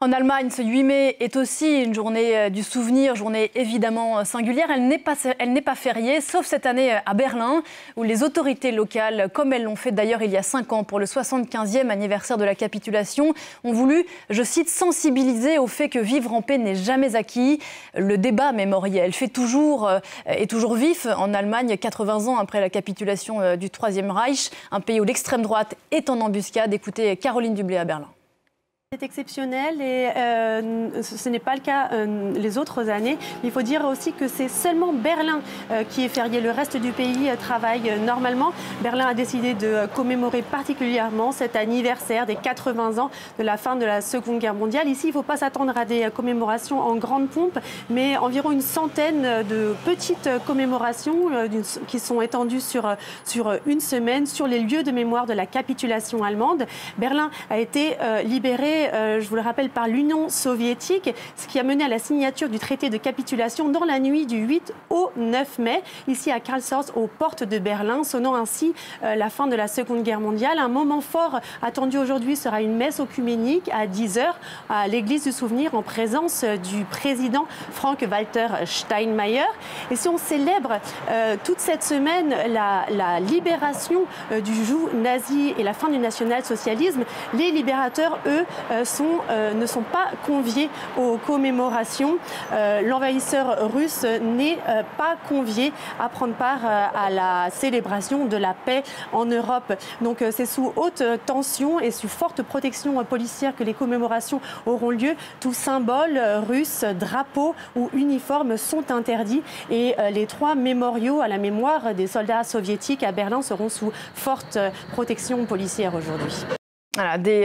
En Allemagne, ce 8 mai est aussi une journée du souvenir, journée évidemment singulière. Elle n'est pas fériée, sauf cette année à Berlin, où les autorités locales, comme elles l'ont fait d'ailleurs il y a 5 ans pour le 75e anniversaire de la capitulation, ont voulu, je cite, sensibiliser au fait que vivre en paix n'est jamais acquis. Le débat mémoriel est toujours vif en Allemagne, 80 ans après la capitulation du Troisième Reich, un pays où l'extrême droite est en embuscade. Écoutez Caroline Dublé à Berlin. C'est exceptionnel et ce n'est pas le cas les autres années. Il faut dire aussi que c'est seulement Berlin qui est férié. Le reste du pays travaille normalement. Berlin a décidé de commémorer particulièrement cet anniversaire des 80 ans de la fin de la Seconde Guerre mondiale. Ici, il ne faut pas s'attendre à des commémorations en grande pompe, mais environ une centaine de petites commémorations qui sont étendues sur une semaine sur les lieux de mémoire de la capitulation allemande. Berlin a été libéré, je vous le rappelle, par l'Union soviétique, ce qui a mené à la signature du traité de capitulation dans la nuit du 8 au 9 mai, ici à Karlshorst, aux portes de Berlin, sonnant ainsi la fin de la Seconde Guerre mondiale. Un moment fort attendu aujourd'hui sera une messe œcuménique à 10 h à l'église du Souvenir en présence du président Frank-Walter Steinmeier. Et si on célèbre toute cette semaine la libération du joug nazi et la fin du national-socialisme, les libérateurs, eux, ne sont pas conviés aux commémorations. L'envahisseur russe n'est pas convié à prendre part à la célébration de la paix en Europe. Donc c'est sous haute tension et sous forte protection policière que les commémorations auront lieu. Tout symbole russe, drapeau ou uniforme sont interdits et les 3 mémoriaux à la mémoire des soldats soviétiques à Berlin seront sous forte protection policière aujourd'hui. Voilà,